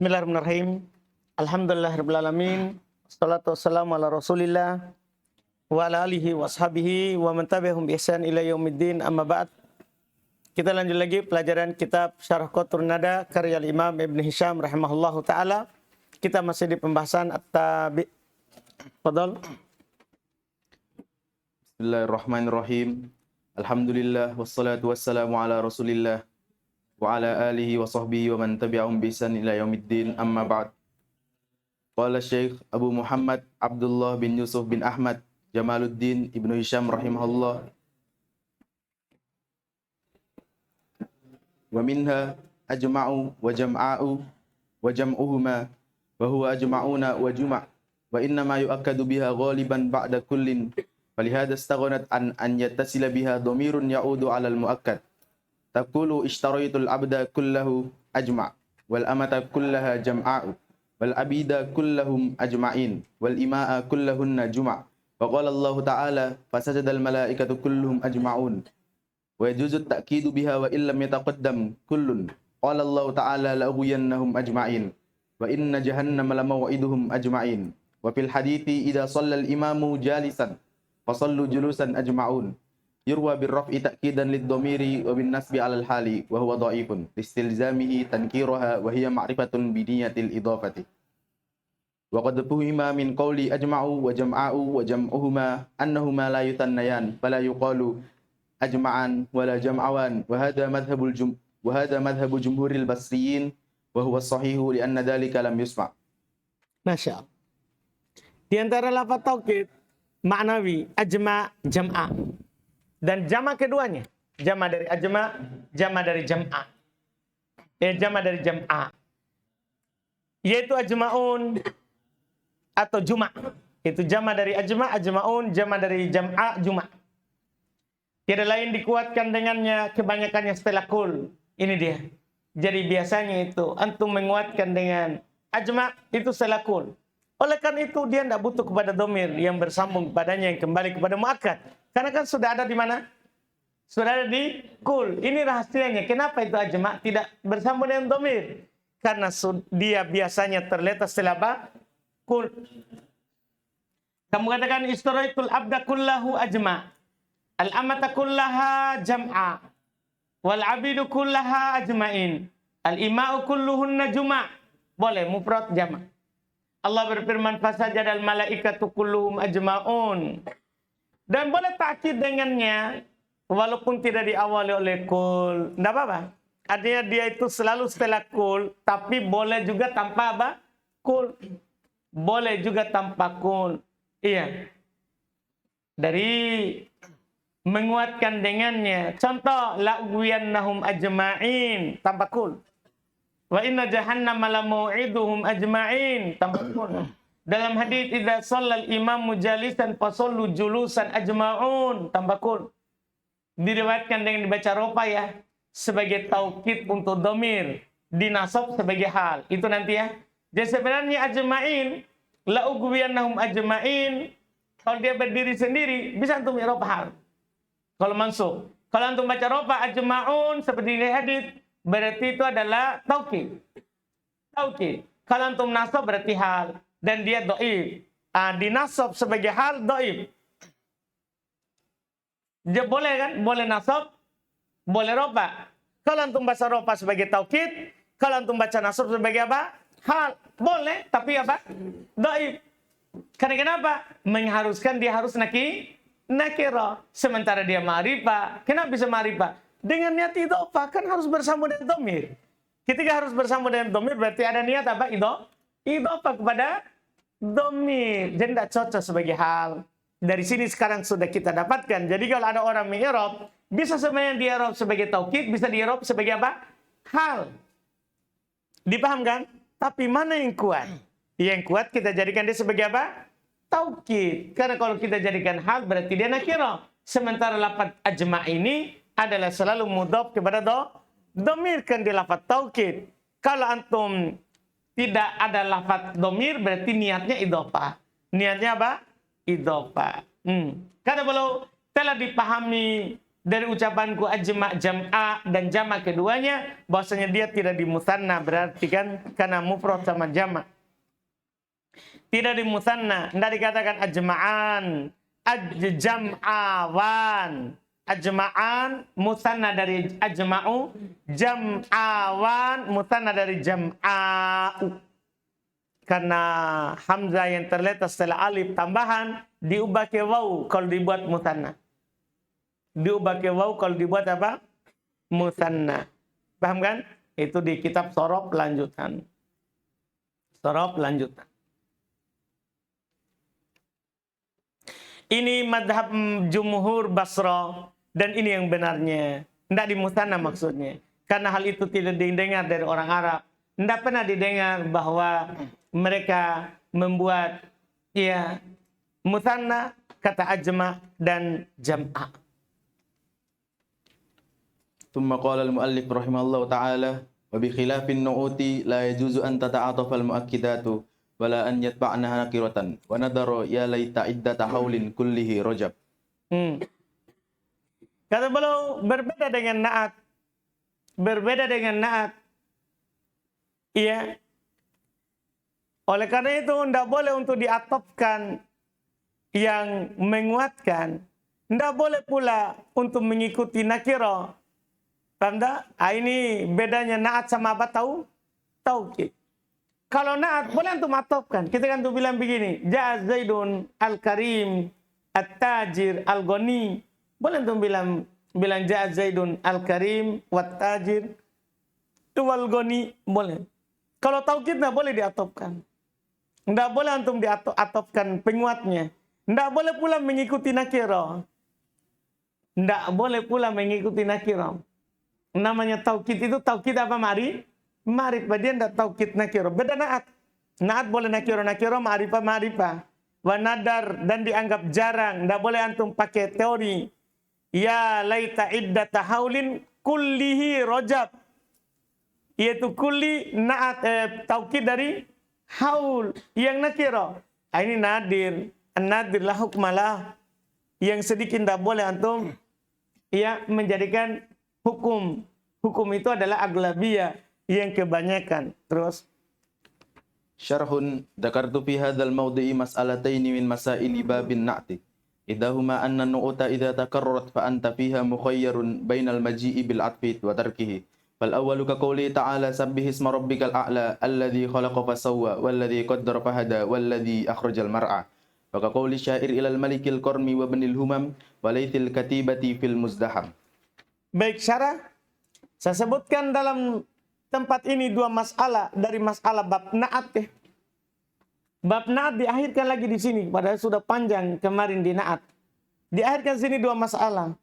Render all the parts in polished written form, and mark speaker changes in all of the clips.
Speaker 1: Bismillahirrahmanirrahim. Alhamdulillahirrahmanirrahim. Assalatu wassalamu ala rasulillah wa ala alihi wa ashabihi wa man tabi'ahum bi ihsan ila yaumiddin, amma ba'd. Kita lanjut lagi pelajaran kitab Syarah Qatrun Nada karya Imam Ibn Hisham rahimahullahu ta'ala. Kita masih di pembahasan at-tabi'. Fadal.
Speaker 2: Bismillahirrahmanirrahim. Alhamdulillah wassalatu wassalamu ala rasulillah wa ala alihi wa sahbihi wa man tabi'ahum bi ihsan ila yaumiddin, amma ba'd. Qala Syekh Abu Muhammad Abdullah bin Yusuf bin Ahmad Jamaluddin Ibnu Hisham rahimahullah, wa minha ajma'u wa jam'a'u wa jam'uhuma wa huwa ajma'una wa juma' wa inna ma yu'akkadu biha ghaliban ba'da kullin falihada istaghnat an yattasila biha dhamirun ya'udu 'ala al-mu'akkad. Taqulu ishtaraitul abda kullahu ajma' wal amata kullaha jam'a'u wal abida kullahum ajma'in wal ima'a kullahunna juma'. Wa qala Allah ta'ala fasajadal malaikatu kulluhum ajma'un wa yajuzu at-ta'kidu biha wa illam yataqaddam kullun. Qala Allah ta'ala la'ughwiyannahum ajma'in wa inna jahannama lamaw'iduhum ajma'in. Wa fil hadithi idza shalla al-imamu jalisan fasallu julusan ajma'un. Yurwa birraf'i ta'kidan lid-dhamiri wa bin nasbi 'alal hali wa huwa dha'ifun listilzamihi tankiraha wa hiya ma'rifatun bi niyatil idafati. Wa qad fuhima min qawli ajma'u wa jam'a'u wa jam'uhuma annahuma la yutannayan fala yuqalu ajma'an wa la jam'awan wa hadha madhhabu jumhuril basriyin wa huwa sahihu li anna dhalika lam yusma'.
Speaker 1: Masya Allah. Di antara lafaz taukid maknawi ajma' jam'a. Dan jama keduanya, jama dari ajma, jama dari jam'a. Jama dari jam'a. Yaitu ajma'un atau juma'. Itu jama dari ajma, ajma'un, jama dari jam'a, juma'. Tiada lain dikuatkan dengannya, kebanyakannya setelah kul. Ini dia. Jadi biasanya itu antum menguatkan dengan ajma' itu setelah kul. Oleh karena itu dia tidak butuh kepada domir yang bersambung padanya yang kembali kepada muakkad. Karena kan sudah ada di mana? Sudah ada di kul. Ini rahasianya. Kenapa itu ajma' tidak bersambung dengan domir? Karena dia biasanya terletak setelah apa? Kul. Kamu katakan istaraitul abda kullahu ajma'. Al-amata kullaha jam'a. Wal abidu kullaha ajma'in. Al-ima'u kulluhunna juma'. Boleh, mufrad jama'. Allah berfirman fasajadal malaikatu kulluhum ajma'un. Dan boleh takkid dengannya walaupun tidak diawali oleh kul. Tidak apa-apa. Artinya dia itu selalu setelah kul, tapi boleh juga tanpa apa? Kul. Boleh juga tanpa kul. Iya. Dari menguatkan dengannya. Contoh la'ughwiyannahum ajma'in tanpa kul. Wa inna jahannama lamaw'iduhum ajma'in tanpa kul. Dalam hadis idza shallal imam mujalisan fasallu julusan ajma'un tanpa kul. Diriwayatkan dengan dibaca rofa ya sebagai taukid untuk domir, dinasab sebagai hal. Itu nanti ya. Jadi sebenarnya ajma'in la ughwiyannahum ajma'in kalau dia berdiri sendiri bisa antum i'rab hal. Kalau mansub. Kalau antum baca rofa ajma'un seperti di hadis berarti itu adalah taukid. Taukid. Kalau antum nasab berarti hal. Dan dia do'if. Dinasab sebagai hal do'if. Dia boleh kan? Boleh nasab, boleh rofa. Kalau antum baca rofa sebagai taukid, kalau antum baca nasab sebagai apa? Hal. Boleh, tapi apa? Do'if. Karena kenapa? Mengharuskan dia harus nakira. Sementara dia ma'rifah. Kenapa bisa ma'rifah? Dengan niat idhofah kan harus bersambung dengan domir. Ketika harus bersambung dengan domir berarti ada niat apa? Idhofah kepada domir. Jadi tidak cocok sebagai hal. Dari sini sekarang sudah kita dapatkan. Jadi kalau ada orang mengi'rab, bisa sebenarnya di'rab sebagai taukid, bisa di'rab sebagai apa? Hal. Dipahamkan? Tapi mana yang kuat? Yang kuat kita jadikan dia sebagai apa? Taukid. Karena kalau kita jadikan hal berarti dia nakirah. Sementara lafaz ajma' ini adalah selalu mudhaf kepada domir kan di lafaz taukid. Kalau antum tidak ada lafaz domir berarti niatnya idhofah. Niatnya apa? Idhofah. Karena kalau telah dipahami dari ucapanku ajma' jam'a dan jama' keduanya, bahwasanya dia tidak dimusanna, berarti kan karena mufrad sama jama'. Tidak dimusanna, tidak dikatakan ajma'an, jam'awan. Ajma'an musanna dari ajma'u, jam'awan musanna dari jam'a'u. Karena hamzah yang terletak setelah alif tambahan diubah ke waw kalau dibuat musanna. Diubah ke waw kalau dibuat apa? Musanna. Paham kan? Itu di kitab Sorof lanjutan. Sorof lanjutan. Ini madhab jumhur Basra. Dan ini yang benarnya. Tidak dimusanna maksudnya. Karena hal itu tidak didengar dari orang Arab. Tidak pernah didengar bahwa mereka membuat musanna, kata ajma' dan jam'a.
Speaker 2: ثم قال المؤلف رحمه الله تعالى وبخلاف النعوت لا يجوز أن تتعاطف المؤكدات ولا أن يتبعنها نكرة ونذر يا ليت عدة حول كله رجب.
Speaker 1: Kata beliau berbeda dengan naat. Berbeda dengan naat. Iya. Oleh karena itu tidak boleh untuk diatopkan yang menguatkan. Tidak boleh pula untuk mengikuti nakiro. Paham tak? Ini bedanya naat sama apa tahu? Taukid. Kalau naat boleh antum atopkan. Kita kan tuh bilang begini. Ja'a Zaidun al-Karim, at-Tajir, al-Ghani. Boleh antum bilang ja'a Zaidun al-Karim, wat-Tajir, wal-Ghani. Boleh. Kalau taukid tidak boleh diatopkan. Tidak boleh antum diatopkan penguatnya. Tidak boleh pula mengikuti nakiro. Tidak boleh pula mengikuti nakiro. Namanya taukid itu taukid apa mari? Ma'rifah. Dia tidak taukid nakiro. Beda naat. Naat boleh nakiro, ma'rifah. Wa nadar dan dianggap jarang. Tidak boleh antum pakai teori. Ya laita iddata haulin kullihi rojab. Yaitu kulli naat taukid dari haul yang nakiro. Ini nadir. Nadir lah hukmalah. Yang sedikit tidak boleh antum menjadikan hukum. Hukum itu adalah aglabiyah yang kebanyakan. Terus
Speaker 2: Syarhun dzakartu fi hadzal mawdi'i mas'alataini min masaili babin na'ti. Idahuma anna nu'uta idza takarrarat fa anta fiha mukhayyarun bainal maji'i bil 'atfi wa tarkihi. Fal awwalu ka qouli ta'ala sabbih isma rabbikal a'la alladzi khalaqa fa sawwa walladzi qaddara fa hada walladzi akhrajal mar'a. Wa ka qouli syair ilal malikil qarmi wa banil humam wa laithil katibati fil muzdaham.
Speaker 1: baik syarah. Saya sebutkan dalam tempat ini dua masalah dari masalah bab naat. Bab naat diakhirkan lagi di sini, padahal sudah panjang kemarin di naat. Diakhirkan sini dua masalah.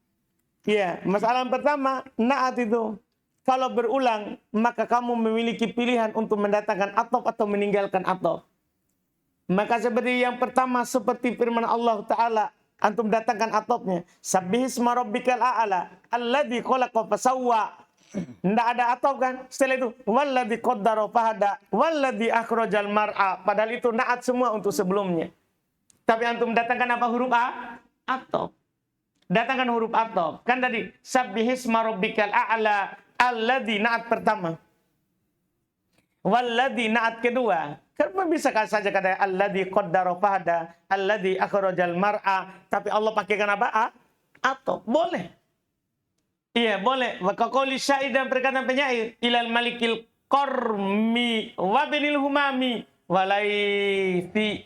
Speaker 1: Ya, masalah yang pertama, naat itu kalau berulang maka kamu memiliki pilihan untuk mendatangkan atop atau meninggalkan atop. Maka seperti yang pertama seperti firman Allah Ta'ala, antum datangkan atopnya. Sabbihisma rabbikal a'la alladzi khalaqa fasawwa. Tidak ada atop kan? Setelah itu walladzi qaddara fahada walladzi akhrajal mar'a. Padahal itu naat semua untuk sebelumnya. Tapi antum datangkan apa huruf A? Atop. Datangkan huruf atop. Kan tadi sabbihisma rabbikal a'la alladzi naat pertama. Walladzi naat kedua. Kenapa bisa saja kata alladzi qaddara fahada, alladzi akhrajal mar'a, tapi Allah pakaikan apa? Atop. Boleh. Iya, boleh. Wa qaquli syair dan perkataan penyair, ilal malikil qarmi wa binil humami walaiti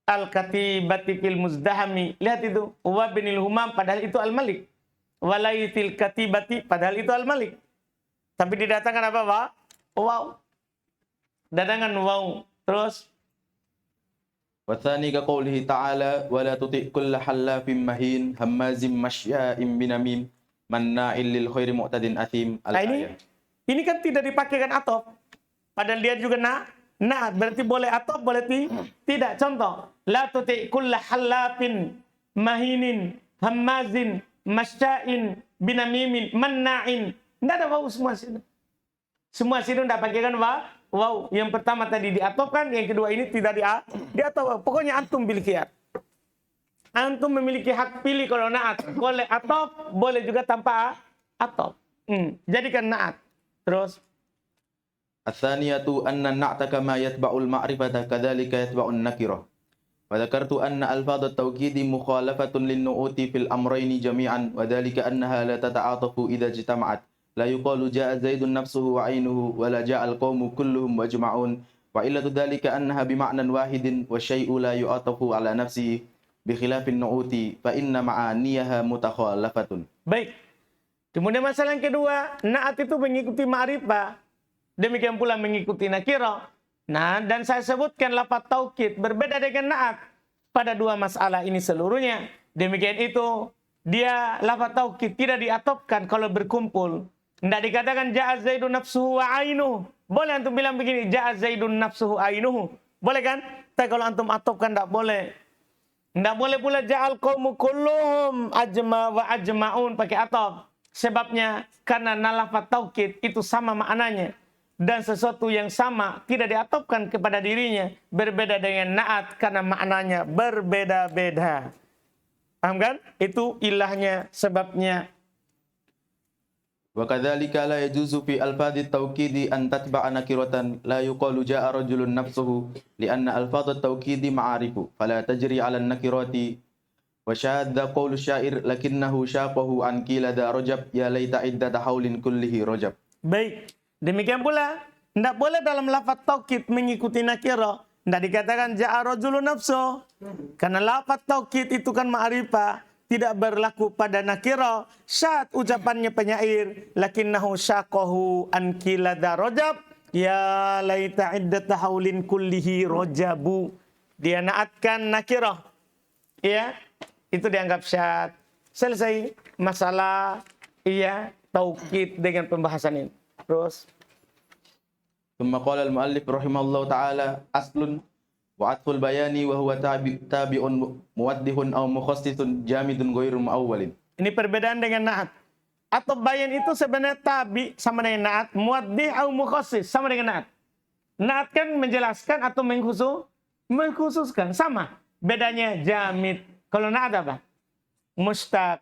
Speaker 1: al-katibati fil muzdahami. Lihat itu, wa binil humam padahal itu al-malik. Walaitil katibati padahal itu al-malik. Tapi didatangkan apa, Pak? Wow. Datangkan wow. Terus
Speaker 2: Wathani ka qoulihi ta'ala wa la tuti' kulla hallafin mahin hammazim masya'in binamim manna'il lil khairi mu'tadin athim.
Speaker 1: Ini kan tidak dipakaikan atop. Padahal dia juga naat. Berarti boleh atop, boleh tidak. Contoh, la tuti' kulla hallafin mahinin hammazin masya'in binamimin manna'in. Tidak ada wow semua sini. Semua sini tidak pakaikan wow. Yang pertama tadi diatopkan, yang kedua ini tidak diatop. Pokoknya antum bil khiyar. antum memiliki hak pilih kalau naat. Boleh atop, boleh juga tanpa atop. Jadikan naat. Terus.
Speaker 2: الثانية أن النعت كما يتبع المعرفة كذلك يتبع النكرة وذكرت أن ألفاظ التوكيد مخالفة للنعوت في الأمرين جميعا وذلك أنها لا تتعاطف إذا اجتمعت لا يقال جاء زيد نفسه وعينه ولا جاء القوم كلهم وأجمعون وعلة ذلك أنها بمعنى واحد والشيء لا يعاطف على نفسه بخلاف النعوت فإن معانيها متخالفة.
Speaker 1: Baik. Kemudian masalah yang kedua, naat itu mengikuti ma'rifah. Demikian pula mengikuti nakirah. Nah, dan saya sebutkan lafaz taukid berbeda dengan naat pada dua masalah ini seluruhnya. Demikian itu, dia lafaz taukid tidak diatopkan kalau berkumpul. Tidak dikatakan ja'a zaidun nafsuhu wa ainuhu. Boleh antum bilang begini, ja'a zaidun nafsuhu ainuhu. Boleh kan? Tapi kalau antum atopkan tidak boleh. Tidak boleh pula ja'al qaumu kulluhum ajma wa ajma'un pakai atop. Sebabnya karena lafaz taukid itu sama maknanya. Dan sesuatu yang sama tidak diatopkan kepada dirinya. Berbeda dengan naat karena maknanya berbeda-beda. Paham kan? Itu ilahnya, sebabnya.
Speaker 2: وكذلك لا يجوز في ألفاظ التوكيد أن تتبع نكرة لا يقال جاء رجل نفسه لأن ألفاظ التوكيد معارف فلا تجري على النكرات وشاذ قول الشاعر لكنه شاقه عن قيل ذا رجب يا ليت عدة حول كله رجب.
Speaker 1: Baik, demikian pula tidak boleh dalam lafaz taukid mengikuti nakirah. Tidak dikatakan ja'a rajulun nafsuh. Karena lafaz taukid itu kan ma'rifah. Tidak berlaku pada nakirah. Syad ucapannya penyair. Lakinnahu syaqahu an qila dha rajab. Ya laita iddata haulin kullihi rajabu. Dia naatkan nakirah. Ya, itu dianggap syad. Selesai masalah taukid dengan pembahasan ini. Terus.
Speaker 2: ثم قال المؤلف رحمه الله تعالى أصل وعطف البيان وهو تابع موضح أو مخصص جامد غير مؤول.
Speaker 1: Ini perbedaan dengan naat. Atau bayan itu sebenarnya tabi sama dengan naat, muwaddih atau mukhassis sama dengan naat. Naat kan menjelaskan atau mengkhususkan sama. Bedanya jamid. Kalau naat apa? Mustaq.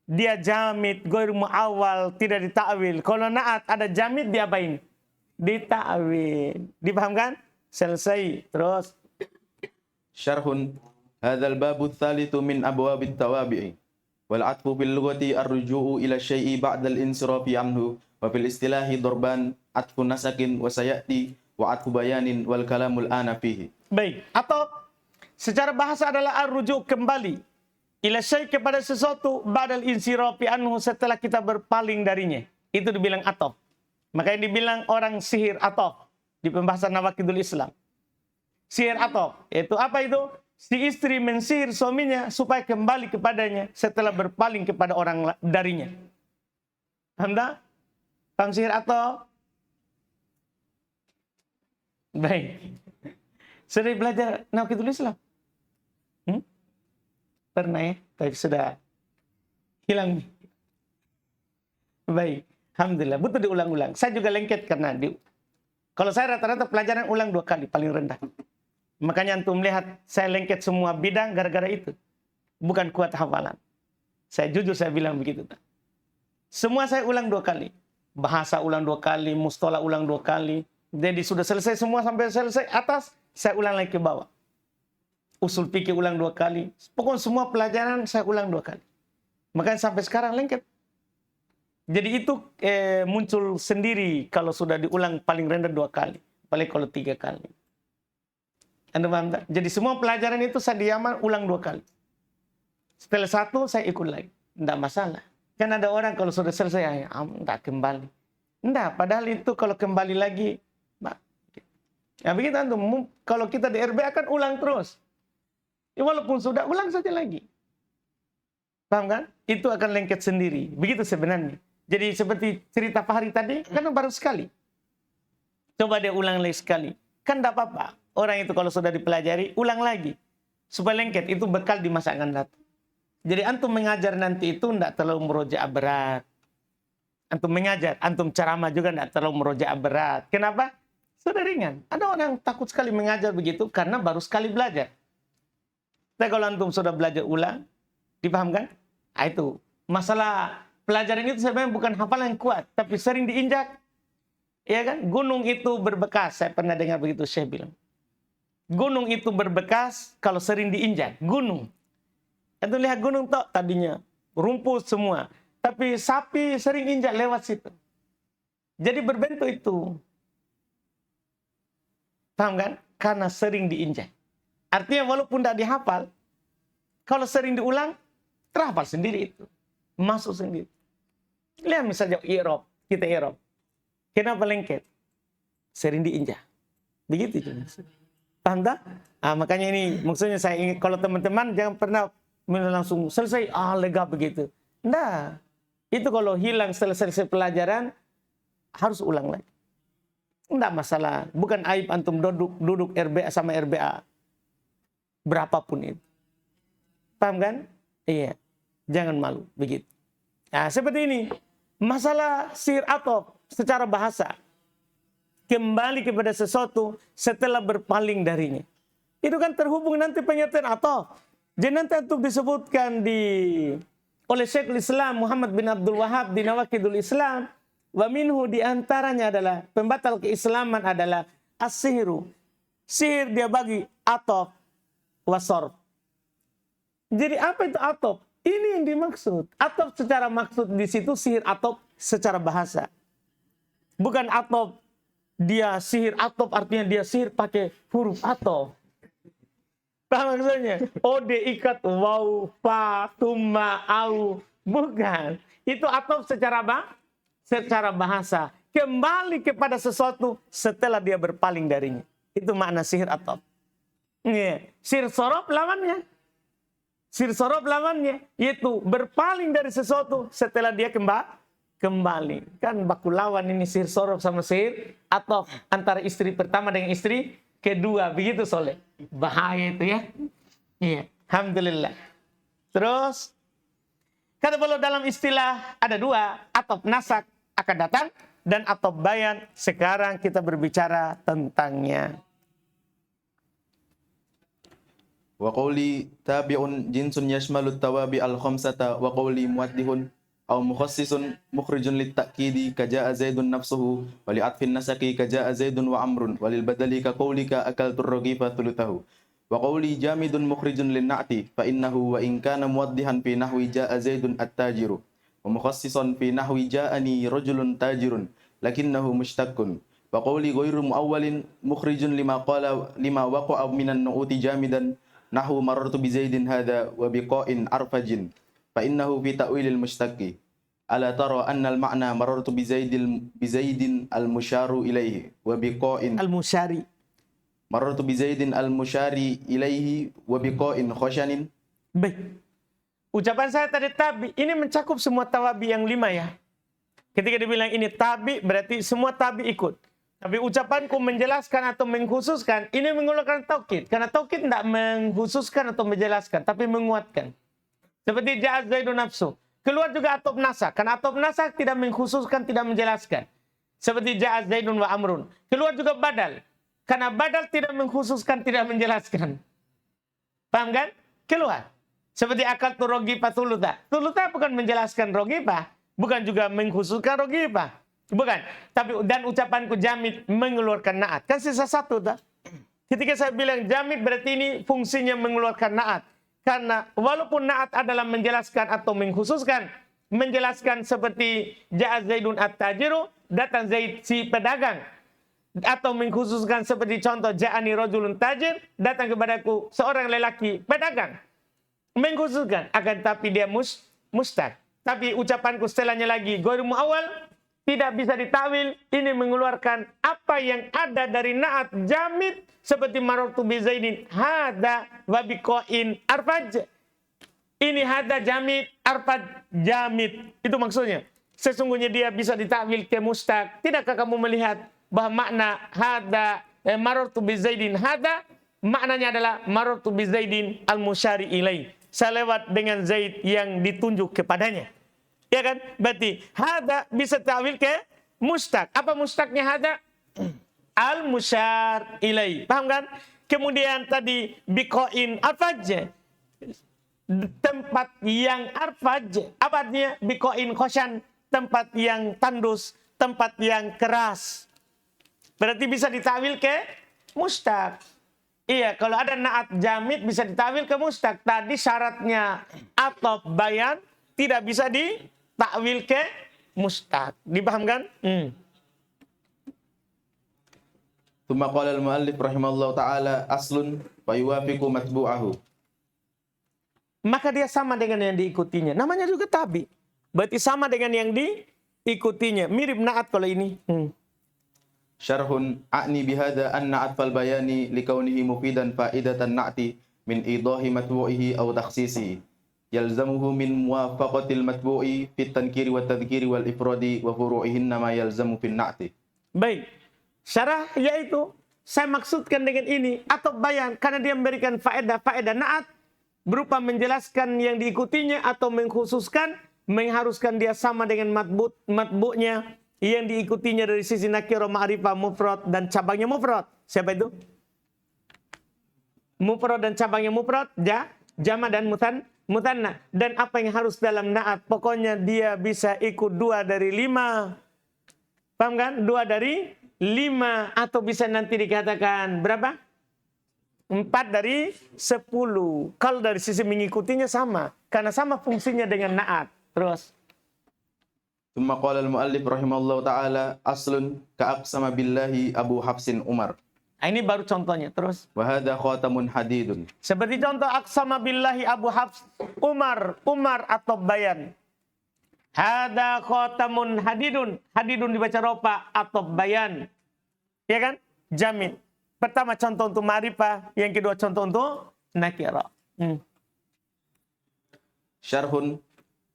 Speaker 1: Dia jamid, ghair muawwal, tidak ditakwil. Kalau naat ada jamid diapain? Ditakwil. Dipahamkan? Selesai. Terus.
Speaker 2: Syarhun hadzal babu tsalitsu min abwabit tawabi' wal 'atfu bil lughati ar-ruju'u ila syai'i ba'da al-insirafi anhu wa fil istilahi darban 'atfu nasakin wa sayati wa 'atfu bayanin wal kalamul ana fihi.
Speaker 1: Baik, atau secara bahasa adalah ar-ruju' kembali ila syai' kepada sesuatu ba'dal insirafi anhu setelah kita berpaling darinya. Itu dibilang ataf. Makanya dibilang orang sihir ataf di pembahasan Nawaqidul Islam. Sihir ataf, yaitu apa itu? Si istri mensihir suaminya supaya kembali kepadanya setelah berpaling kepada orang darinya. Paham tak? Paham sihir ataf? Baik. Sudah belajar Nawaqidul Islam? Pernah ya? Tapi sudah hilang. Baik. Alhamdulillah. Butuh diulang-ulang. Saya juga lengket karena kalau saya rata-rata pelajaran ulang 2 kali, paling rendah. Makanya antum lihat saya lengket semua bidang gara-gara itu. Bukan kuat hafalan. Saya jujur saya bilang begitu. Semua saya ulang 2 kali. Bahasa ulang 2 kali, mustalah ulang 2 kali. Jadi sudah selesai semua sampai selesai atas, saya ulang lagi ke bawah. Usul fikih ulang 2 kali. Pokoknya semua pelajaran saya ulang 2 kali. Makanya sampai sekarang lengket. Jadi itu muncul sendiri kalau sudah diulang paling rendah 2 kali. Paling kalau 3 kali. Anda paham tak? Jadi semua pelajaran itu saya diaman ulang 2 kali. Setelah 1 saya ikut lagi. Tidak masalah. Kan ada orang kalau sudah selesai, tidak kembali. Tidak, padahal itu kalau kembali lagi. Ya begitu antum. Kalau kita di RB akan ulang terus. Ya, walaupun sudah ulang saja lagi. Paham kan? Itu akan lengket sendiri. Begitu sebenarnya. Jadi seperti cerita Fahri tadi, kan baru sekali. Coba dia ulang lagi sekali. Kan tidak apa-apa. Orang itu kalau sudah dipelajari, ulang lagi. Supaya lengket, itu bekal di masa akan datang. Jadi antum mengajar nanti itu tidak terlalu merojaah berat. Antum mengajar, antum ceramah juga tidak terlalu merojaah berat. Kenapa? Sudah ringan. Ada orang takut sekali mengajar begitu karena baru sekali belajar. Tapi kalau antum sudah belajar ulang, dipahamkan? Nah, itu masalah pelajaran itu sebenarnya bukan hafalan yang kuat, tapi sering diinjak. Ya kan? Gunung itu berbekas. Saya pernah dengar begitu Syekh bilang. Gunung itu berbekas kalau sering diinjak. Gunung. Itu lihat gunung tok tadinya rumput semua, tapi sapi sering injak lewat situ. Jadi berbentuk itu. Paham kan? Karena sering diinjak. Artinya walaupun tidak dihafal, kalau sering diulang, terhafal sendiri itu. Masuk sendiri. Lihat misalnya i'rab, kita i'rab. Kenapa lengket? Sering diinjak. Begitu cuma. Paham tak? Makanya ini maksudnya saya ingin, kalau teman-teman jangan pernah langsung selesai, lega begitu. Enggak. Itu kalau hilang selesai pelajaran, harus ulang lagi. Enggak masalah. Bukan aib antum duduk RBA sama RBA. Berapapun itu. Paham kan? Iya. Jangan malu. Begitu. Nah, seperti ini. Masalah sihir atop secara bahasa. Kembali kepada sesuatu setelah berpaling darinya. Itu kan terhubung nanti pengertian atop. Jadi nanti antum disebutkan oleh Syekhul Islam Muhammad bin Abdul Wahab di Nawaqidul Islam. Wa minhu diantaranya adalah pembatal keislaman adalah as-sihru. Sihir dia bagi atop wasor. Jadi apa itu atop? Ini yang dimaksud. Atop secara maksud di situ sihir atop secara bahasa. Bukan atop dia sihir atop artinya dia sihir pakai huruf atop. Paham maksudnya? Ode ikat waw fa tumma au. Bukan. Itu atop secara bahasa. Kembali kepada sesuatu setelah dia berpaling darinya. Itu makna sihir atop. Sihir sorob lawannya. Sihir sorob lawannya. Yaitu berpaling dari sesuatu setelah dia kembali. Kan baku lawan ini sihir sorob sama sihir atop. Antara istri pertama dengan istri kedua. Begitu Soleh. Bahaya itu ya. Iya. Alhamdulillah. Terus. Kata beliau dalam istilah ada dua. Atop nasak akan datang. Dan atop bayan. Sekarang kita berbicara tentangnya.
Speaker 2: Wa qawli tabi'un jinsun yashmalu tawabi al-khamsata wa qawli muwaddihun aw mukhassisun mukhrijun lit-ta'kidi kaja'a zaidun nafsuhu wa li'atfin nasaki kaja'a zaidun wa amrun wa lil badali ka qawlika akaltu ar-ragifa thuluthahu wa qawli jamidun mukhrijun lin-na'ti fa innahu wa in kana muwaddihan fi nahwi ja'a zaidun at-tajiru wa mukhassisun fi nahwi ja'ani rajulun tajirun lakinnahu mushtaqqun wa qawli ghairu muawwalin mukhrijun lima waqa'a minan nu'uti jamidan nahu marartu bi zaidin hadha wa biqa'in arfajin fa innahu fi ta'wilil mushtaqi ala tara anna al ma'na marartu bi zaidin al musyaru ilaihi wa biqa'in
Speaker 1: al musyari
Speaker 2: marartu bi zaidin al musyari ilaihi wa biqa'in khashanin.
Speaker 1: Baik. Ucapan saya tadi tabi ini mencakup semua tawabi yang 5 ya. Ketika dibilang ini tabi berarti semua tabi ikut. Tapi ucapanku menjelaskan atau mengkhususkan, ini mengeluarkan taukid. Karena taukid tidak mengkhususkan atau menjelaskan, tapi menguatkan. Seperti ja'az zaidun nafsu. Keluar juga atop nasak. Karena atop nasak tidak mengkhususkan, tidak menjelaskan. Seperti ja'az zaidun wa amrun. Keluar juga badal. Karena badal tidak mengkhususkan, tidak menjelaskan. Paham kan? Keluar. Seperti akal tu rogipa tuluta. Tuluta bukan menjelaskan rogipa. Bukan juga mengkhususkan rogipa. Bukan, tapi dan ucapanku jamid mengeluarkan naat. Kan sisa satu tak? Ketika saya bilang jamid berarti ini fungsinya mengeluarkan naat. Karena walaupun naat adalah menjelaskan atau mengkhususkan. Menjelaskan seperti ja'a zaidun at-tajiru, datang Zaid si pedagang. Atau mengkhususkan seperti contoh ja'ani rajulun tajir, datang kepadaku seorang lelaki pedagang. Mengkhususkan, akan tapi dia mustaq. Tapi ucapanku setelahnya lagi ghairu muawwal, tidak bisa ditakwil, ini mengeluarkan apa yang ada dari naat jamid seperti marartu bi zaidin hada wa biqa'in arfaj. Ini hada jamid, arfaj jamid. Itu maksudnya. Sesungguhnya dia bisa ditakwil ke mustaq. Tidakkah kamu melihat bahwa makna hada marartu bi zaidin hada maknanya adalah marartu bi zaidin al-musyari ilai. Saya lewat dengan Zaid yang ditunjuk kepadanya. Ya kan? Berarti hada bisa ta'wil ke mustaq. Apa mustaqnya hada? Al-musyar ilai. Paham kan? Kemudian tadi biqa'in afaj. tempat yang arfaj, abadnya bikoin khosyan, tempat yang tandus, tempat yang keras. Berarti bisa ditakwil ke mustaq. Iya, kalau ada naat jamid bisa ditakwil ke mustaq. Tadi syaratnya atau bayan tidak bisa ditakwil ke mustaq. Dipahamkan?
Speaker 2: Tsumma qala al-muallif rahimallahu ta'ala aslun wa yuwafiqu matbu'ahu.
Speaker 1: Maka dia sama dengan yang diikutinya. Namanya juga tabi. Berarti sama dengan yang diikutinya. Mirip naat kalau ini.
Speaker 2: Syarhun a'ni bihada anna atfal bayani likaunihi mufidan faidatan na'ti min idahi matbu'ihi aw takhsisi. Yalzamuhu min muwafaqatil matbu'i fit tankiri wa tadhkiri wal ifradi wa furu'ihinna ma yalzamu fin na'ti.
Speaker 1: Baik. Syarah yaitu saya maksudkan dengan ini atau bayan karena dia memberikan faedah naat berupa menjelaskan yang diikutinya atau mengkhususkan mengharuskan dia sama dengan matbu'nya yang diikutinya dari sisi nakirah, ma'rifah, mufrad dan cabangnya mufrad. Siapa itu? Mufrad dan cabangnya mufrad, jama dan mutanna. Dan apa yang harus dalam naat? Pokoknya dia bisa ikut 2 dari 5. Paham kan? 2 dari 5 atau bisa nanti dikatakan berapa? 4 dari 10. Kalau dari sisi mengikutinya sama. Karena sama fungsinya dengan naat. Terus.
Speaker 2: Tsumma qala al-muallif rahimallahu ta'ala aslun ka'aqsama billahi Abu Hafsin Umar.
Speaker 1: Ini baru contohnya. Terus.
Speaker 2: Wa hadha khatamun hadidun.
Speaker 1: Seperti contoh aqsama billahi Abu Hafs Umar atau bayan. Hada khatamun hadidun. Hadidun dibaca ropa atau bayan. Ya kan? Jamin. Pertama contoh untuk ma'rifah. Yang kedua contoh untuk nakirah.
Speaker 2: Syarhun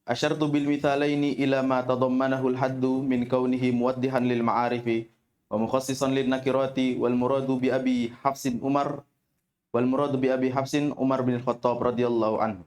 Speaker 2: asyartu bil mithalaini ila ma tadammanahu al-haddu min kaunihi muwaddihan lil ma'arifi wa mukhassisan lin nakirati wal muradu bi Abi Hafsin Umar bin Khattab radhiyallahu anhu.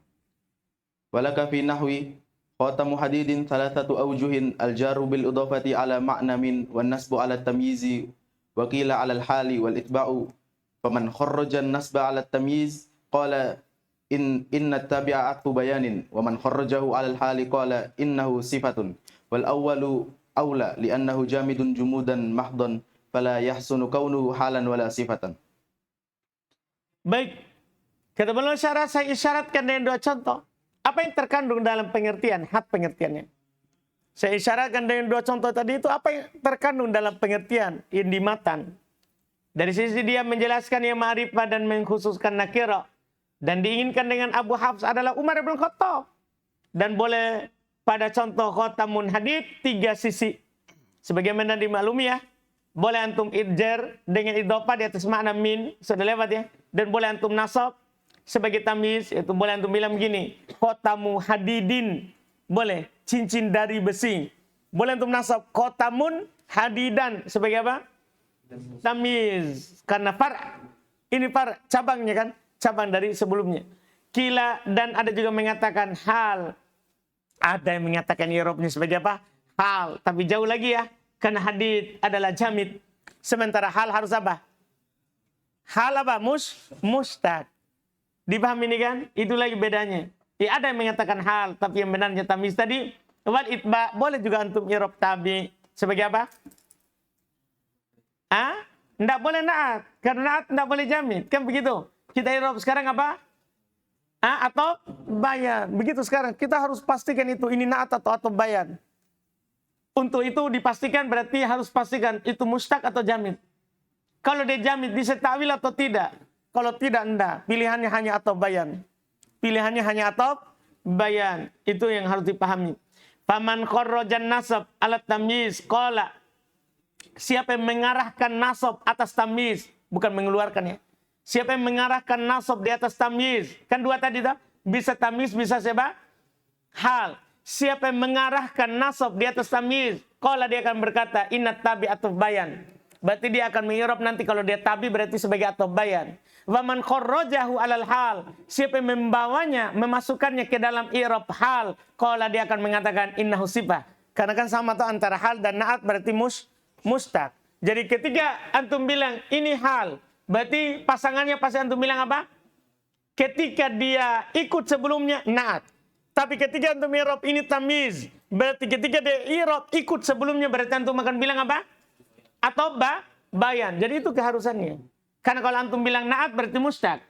Speaker 2: Walaka fi nahwi khatamu hadidin thalathatu awjuhin al-jaru bil idafati ala ma'na min wan nasbu ala tamyizi wa qila ala al-hali wal itba'u faman kharraja an-nasba ala at-tamyiz qala inna tabi'a atfu bayanin wa man kharrajahu ala al-hali qala innahu sifatun wal awwalu awla li'annahu jamidun jumudan mahdan fala yahsunu kaunuhu halan wala sifatan.
Speaker 1: Baik. Kata beliau syarah saya isyaratkan dengan 2 contoh. Apa yang terkandung dalam pengertian, hat pengertiannya. Saya isyaratkan dengan 2 contoh tadi itu apa yang terkandung dalam pengertian, yang di matan. Dari sisi dia menjelaskan yang ma'rifah dan mengkhususkan nakirah. Dan diinginkan dengan Abu Hafs adalah Umar bin Khattab. Dan boleh pada contoh khatamun hadid 3 sisi. Sebagaimana dimaklumi ya. Boleh antum idjar dengan idhofah di atas makna min. Sudah lewat ya. Dan boleh antum nasab sebagai tamyiz, itu boleh antum bilang begini, khatamu hadidin, boleh, cincin dari besi. Boleh antum nasab khatamun hadidan sebagai apa? Tamyiz. Karena ini cabangnya kan, cabang dari sebelumnya. Kila dan ada juga mengatakan hal. Ada yang mengatakan i'rabnya sebagai apa? Hal, tapi jauh lagi ya. Karena hadid adalah jamid. Sementara hal harus apa? Hal apa? Mustaq. Dipahami ini kan? Itu lagi bedanya. Ya, ada yang mengatakan hal, tapi yang benarnya tamyiz tadi. Wal itba, boleh juga antum i'rab tabi. Sebagai apa? Nggak boleh naat. Karena naat nggak boleh jamid. Kan begitu? Kita i'rab sekarang apa? Atau bayan. Begitu sekarang. Kita harus pastikan itu. Ini naat atau bayan. Untuk itu dipastikan berarti harus pastikan itu mustaq atau jamid. Kalau dia jamid bisa ta'wil atau tidak? Kalau tidak, enggak. Pilihannya hanya atau bayan. Pilihannya hanya atau bayan. Itu yang harus dipahami. Faman kharrajan nasab alat tamyiz qala. Siapa yang mengarahkan nasab atas tamyiz, bukan mengeluarkan ya. Siapa yang mengarahkan nasab di atas tamyiz? Kan 2 tadi dah. Bisa tamyiz, bisa siapa? Hal. Siapa yang mengarahkan nasab di atas tamyiz, qala dia akan berkata inna tabi atau bayan. Berarti dia akan mengirab nanti kalau dia tabi berarti sebagai atau bayan. Wa man kharrajahu alal hal. Siapa yang membawanya, memasukkannya ke dalam i'rab hal, qala dia akan mengatakan innahu sifah. Karena kan sama tuh antara hal dan naat berarti mustaq. Jadi ketika antum bilang ini hal, berarti pasangannya pasti antum bilang apa? ketika dia ikut sebelumnya naat. Tapi ketika antum i'rab ini tamyiz, berarti ketika dia i'rab ikut sebelumnya berarti antum akan bilang apa? Atau bayan. Jadi itu keharusannya. Karena kalau antum bilang naat berarti mustaq.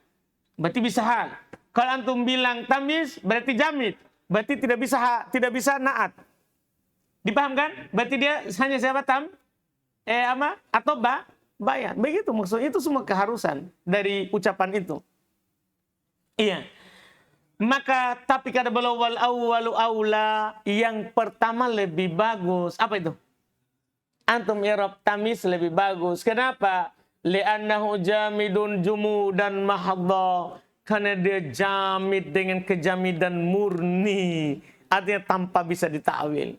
Speaker 1: Berarti bisa hal. Kalau antum bilang tamyiz berarti jamid. Berarti tidak bisa naat. Dipahamkan? Berarti dia hanya siapa atau bayan. Begitu maksudnya, itu semua keharusan dari ucapan itu. Iya. Maka tapi kata beliau wal awwalu aula, yang pertama lebih bagus. Apa itu? Antum i'rab tamyiz lebih bagus. Kenapa? Li'annahu jamidun jumudan mahdha. Karena dia jamid dengan kejamidan murni. Artinya tanpa bisa ditakwil.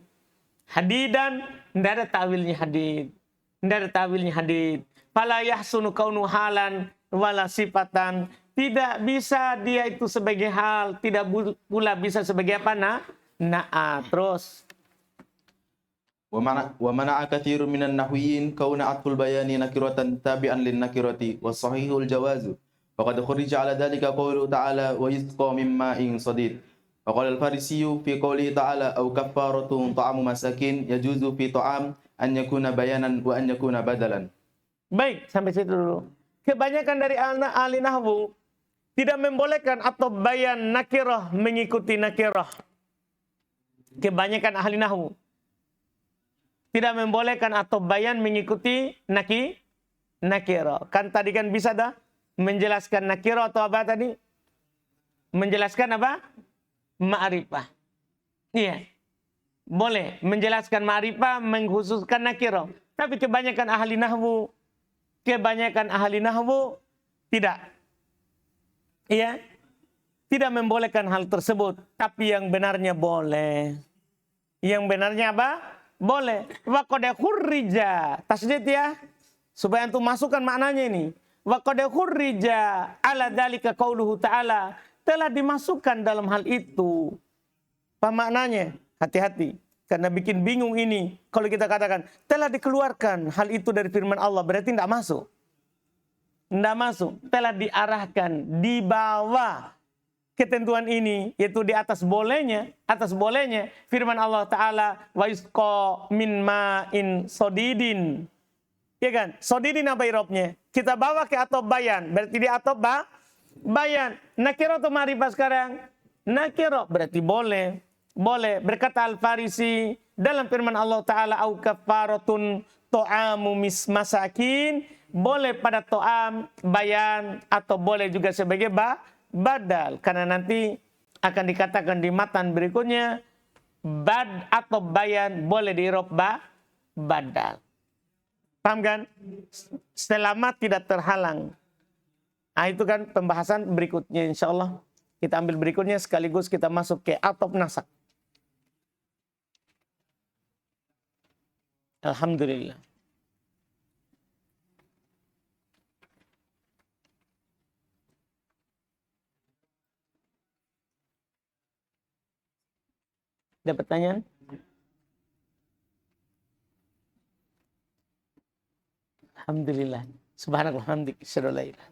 Speaker 1: Hadidan, tidak ada takwilnya hadid. Tidak ada takwilnya hadid. Fala yahsunu kaunu halan wala sifatan. Tidak bisa dia itu sebagai hal, tidak pula bisa sebagai apa? Naat. Terus.
Speaker 2: Wa mana'a katsirun minan nahwiyyin kauna atful bayani nakiratan tabi'an lin nakirati was sahihul jawazu. Faqad khurija 'ala dhalika qawluhu ta'ala wa yusqa min ma'in sadid. Wa qala al-Farisiyu fi qawlihi ta'ala aw kaffaratun ta'amu masakin yajuzu fi ta'am an yakuna bayanan wa an yakuna badalan.
Speaker 1: Baik, sampai situ dulu. Kebanyakan dari ahli nahwu tidak membolehkan atau bayan nakirah mengikuti nakirah. Kebanyakan ahli nahwu tidak membolehkan atau bayan mengikuti nakirah. Kan tadi kan bisa dah menjelaskan nakirah atau apa tadi? Menjelaskan apa? Ma'rifah. Iya. Boleh menjelaskan ma'rifah mengkhususkan nakirah. Tapi kebanyakan ahli nahwu tidak. Iya, tidak membolehkan hal tersebut. Tapi yang benarnya boleh. Yang benarnya apa? Boleh. Wa qad khurrija. Tasdid ya. Supaya antum masukkan maknanya ini. Wa qad khurrija ala dzalika qauluhu ta'ala. Telah dimasukkan dalam hal itu. Apa maknanya? Hati-hati. Karena bikin bingung ini. Kalau kita katakan, telah dikeluarkan hal itu dari firman Allah. Berarti tidak masuk. Tidak masuk, telah diarahkan di bawah ketentuan ini, yaitu di atas bolehnya firman Allah Ta'ala wa yusqa min ma'in sodidin. Ya kan? Sodidin apa irobnya? Kita bawa ke atau bayan, berarti di atau bayan. Nakiro atau ma'rifah sekarang? Nakiro, berarti boleh. Boleh. Berkata Al-Farisi dalam firman Allah Ta'ala au kafaratun to'amu masakin. Boleh pada to'am, bayan, atau boleh juga sebagai badal. Karena nanti akan dikatakan di matan berikutnya, bad atau bayan boleh di-i'rab badal. Paham kan? Selama tidak terhalang. Nah itu kan pembahasan berikutnya insyaAllah. Kita ambil berikutnya sekaligus kita masuk ke atop nasak. Alhamdulillah. Ada pertanyaan? Alhamdulillah. Subhanallah. Alhamdulillah.